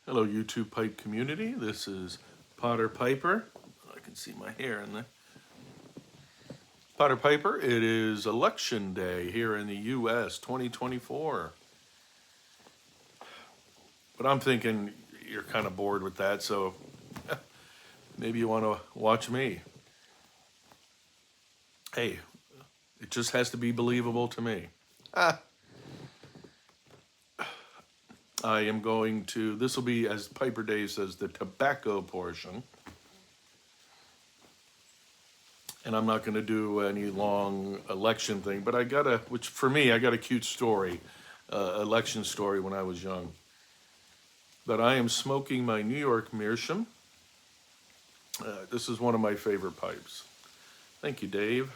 Hello, YouTube pipe community. This is Potter Piper. I can see my hair in there. Potter Piper, it is election day here in the U.S. 2024. But I'm thinking you're kind of bored with that, so maybe you want to watch me. Hey, it just has to be believable to me. I am going to, this will be, as Piper Dave says, the tobacco portion. And I'm not going to do any long election thing, but I got which for me, I got a cute story, election story when I was young. But I am smoking my New York Meerschaum. This is one of my favorite pipes. Thank you, Dave.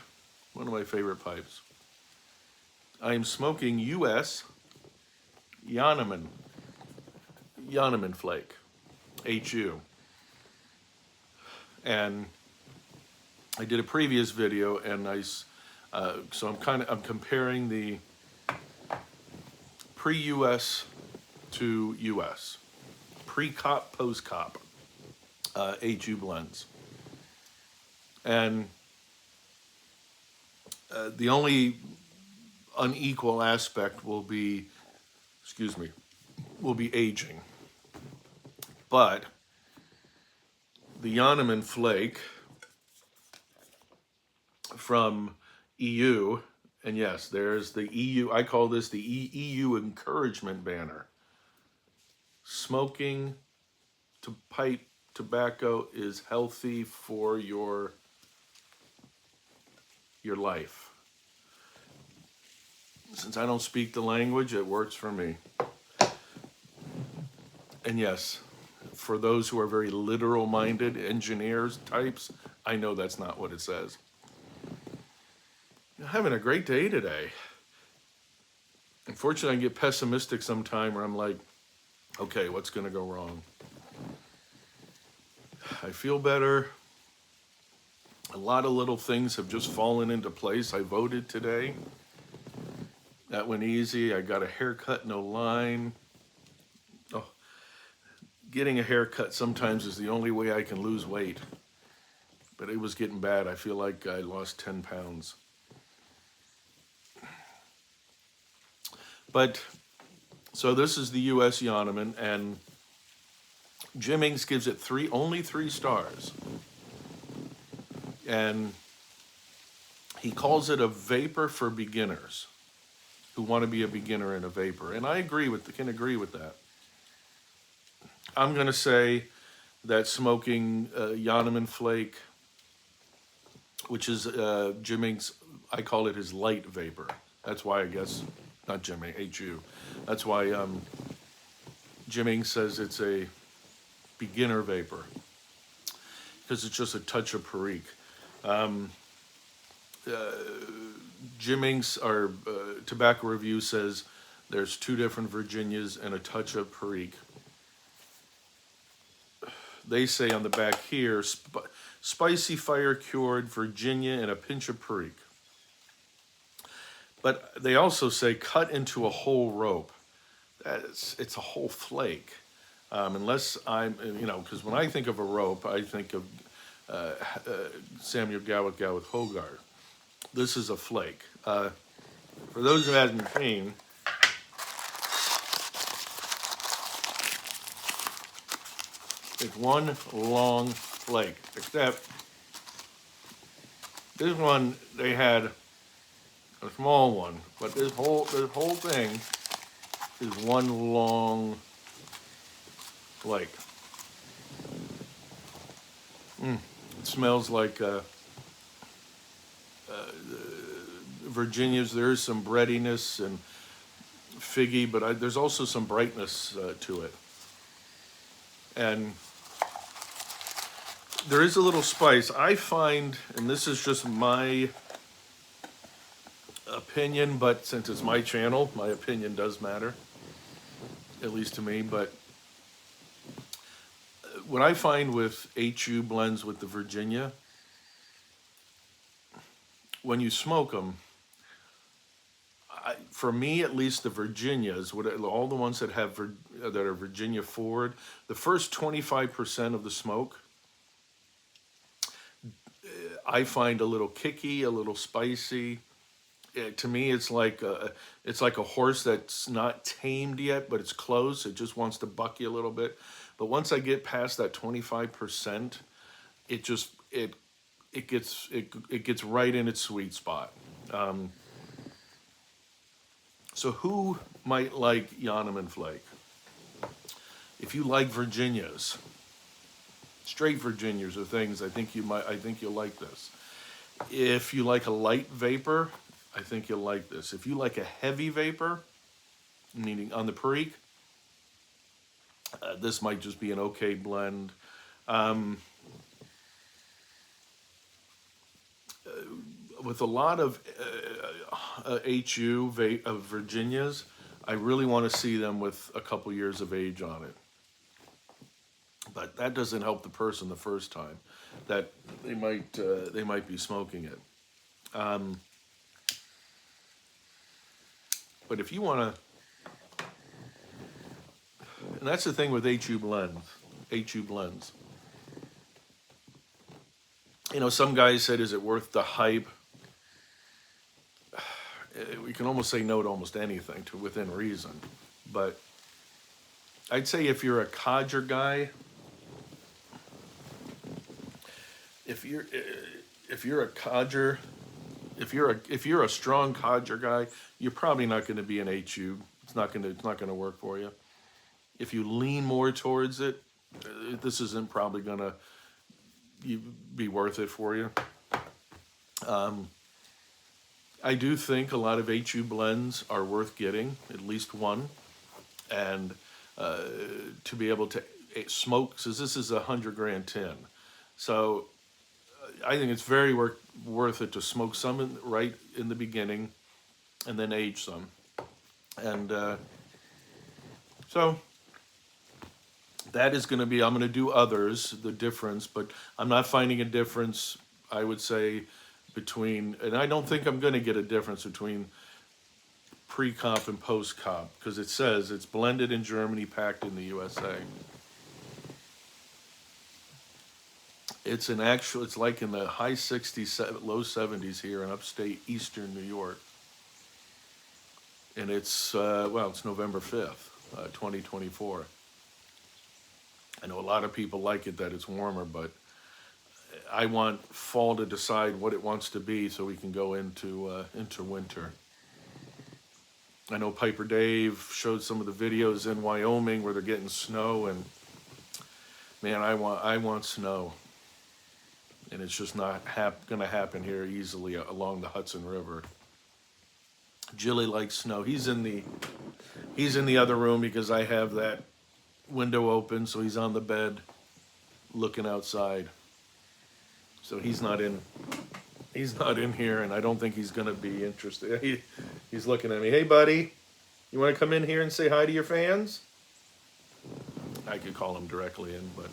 One of my favorite pipes. I am smoking U.S Janneman Flake, HU. And I did a previous video, and so I'm comparing the pre-US to US, pre-cop, post-cop, HU blends. And the only unequal aspect will be aging. But the Janneman Flake from EU, and yes, there's the EU, I call this the EU encouragement banner. Smoking to pipe tobacco is healthy for your life. Since I don't speak the language, it works for me. And yes, for those who are very literal-minded engineers types, I know that's not what it says. I'm having a great day today. Unfortunately, I get pessimistic sometime where I'm like, okay, what's going to go wrong? I feel better. A lot of little things have just fallen into place. I voted today. That went easy. I got a haircut, no line. Oh, getting a haircut sometimes is the only way I can lose weight. But it was getting bad. I feel like I lost 10 pounds. But, so this is the U.S. Janneman, and Jimmings gives it only 3 stars. And he calls it a vapor for beginners who want to be a beginner in a vapor. And I can agree with that. I'm going to say that smoking Janneman Flake, which is Jimmings, I call it his light vapor. That's why I guess, not Jimmy, HU. That's why Jimmings says it's a beginner vapor, because it's just a touch of perique. Jimmings, our tobacco review, says there's 2 different Virginias and a touch of perique. They say on the back here, spicy fire-cured Virginia and a pinch of perique. But they also say cut into a whole rope. It's a whole flake. Unless because when I think of a rope, I think of Samuel Gawith Hogarth. This is a flake. For those who haven't seen, it's one long flake, except this one, they had a small one, but this whole thing is one long flake. It smells like Virginia's. There's some breadiness and figgy, but there's also some brightness to it. And there is a little spice. I find, and this is just my opinion, but since it's my channel, my opinion does matter, at least to me. But what I find with HU blends with the Virginia, when you smoke them, for me at least, the Virginias, all the ones that have that are Virginia forward, the first 25% of the smoke, I find a little kicky, a little spicy. To me, it's like a horse that's not tamed yet, but it's close. It just wants to buck you a little bit. But once I get past that 25%, it just it gets right in its sweet spot. So who might like Janneman Flake? If you like Virginias, straight Virginias are things I think you'll like this. If you like a light vapor, I think you'll like this. If you like a heavy vapor, meaning on the Perique, this might just be an okay blend. With a lot of HU of Virginias, I really want to see them with a couple years of age on it. But that doesn't help the person the first time that they might be smoking it. But if you want to, and that's the thing with HU blends. You know, some guys said, is it worth the hype? We can almost say no to almost anything to within reason. But I'd say if you're a codger guy, if you're a codger, if you're a strong codger guy, you're probably not going to be an HU. It's not going to work for you. If you lean more towards it, this isn't probably going to be worth it for you. I do think a lot of HU blends are worth getting, at least one, and to be able to smoke, since this is a 100-gram tin. So I think it's very worth it to smoke some right in the beginning and then age some. And so that is going to be, I'm going to do others, the difference, but I'm not finding a difference, I would say, between, and I don't think I'm going to get a difference between pre-comp and post-comp, because it says it's blended in Germany, packed in the USA. It's like in the high 60s, low 70s here in upstate eastern New York. And it's November 5th, 2024. I know a lot of people like it that it's warmer, but I want fall to decide what it wants to be so we can go into winter. I know Piper Dave showed some of the videos in Wyoming where they're getting snow, and man, I want snow. And it's just not going to happen here easily along the Hudson River. Jilly likes snow. He's in the other room because I have that window open, so he's on the bed looking outside. So he's not in here, and I don't think he's going to be interested. He's looking at me. Hey, buddy, you want to come in here and say hi to your fans? I could call him directly in, but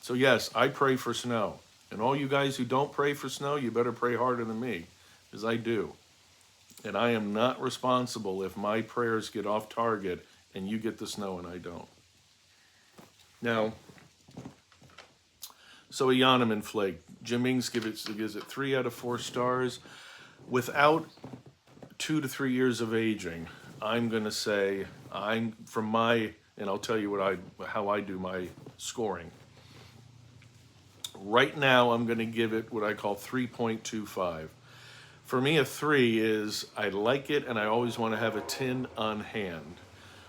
so yes, I pray for snow. And all you guys who don't pray for snow, you better pray harder than me, because I do. And I am not responsible if my prayers get off target and you get the snow and I don't. Now, so a Janneman Flake. Jim Ings gives it 3 out of 4 stars. Without 2 to 3 years of aging, I'm going to say, and I'll tell you how I do my scoring. Right now, I'm going to give it what I call 3.25. For me, a 3 is I like it and I always want to have a tin on hand.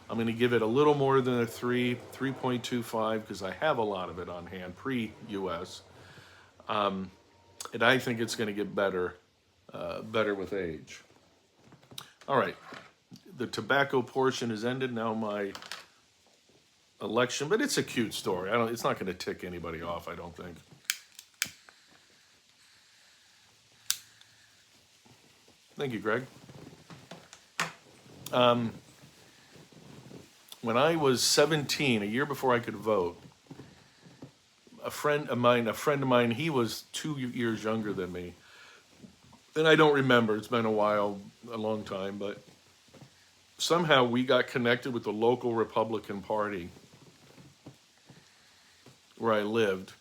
I'm going to give it a little more than a 3.25, because I have a lot of it on hand, pre-US. And I think it's going to get better with age. All right, the tobacco portion is ended. Now my election, but it's a cute story. It's not going to tick anybody off, I don't think. Thank you, Greg. When I was 17, a year before I could vote, a friend of mine, he was 2 years younger than me. And I don't remember, it's been a long time, but somehow we got connected with the local Republican Party where I lived.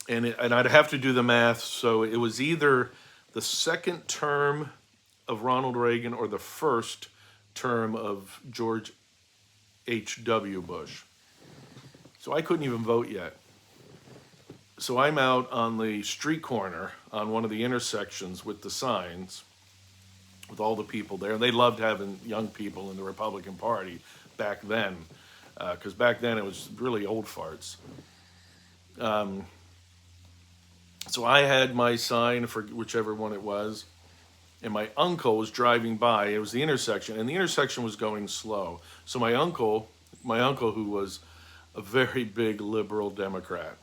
And I'd have to do the math, so it was either the second term of Ronald Reagan or the first term of George H.W. Bush. So I couldn't even vote yet. So I'm out on the street corner on one of the intersections with the signs, with all the people there. They loved having young people in the Republican Party back then, because back then it was really old farts. So I had my sign for whichever one it was, and my uncle was driving by. It was the intersection, and the intersection was going slow. So my uncle who was a very big liberal Democrat,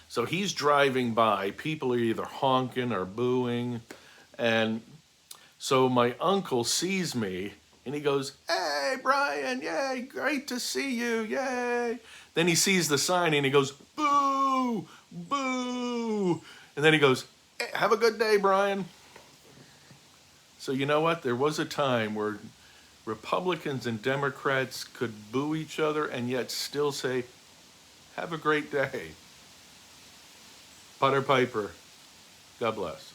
so he's driving by. People are either honking or booing, and so my uncle sees me, and he goes, "Hey, Brian, yay, great to see you, yay." Then he sees the sign, and he goes, "Boo, boo." And then he goes, "Hey, have a good day, Brian." So you know what? There was a time where Republicans and Democrats could boo each other and yet still say, "Have a great day." Putter Piper, God bless.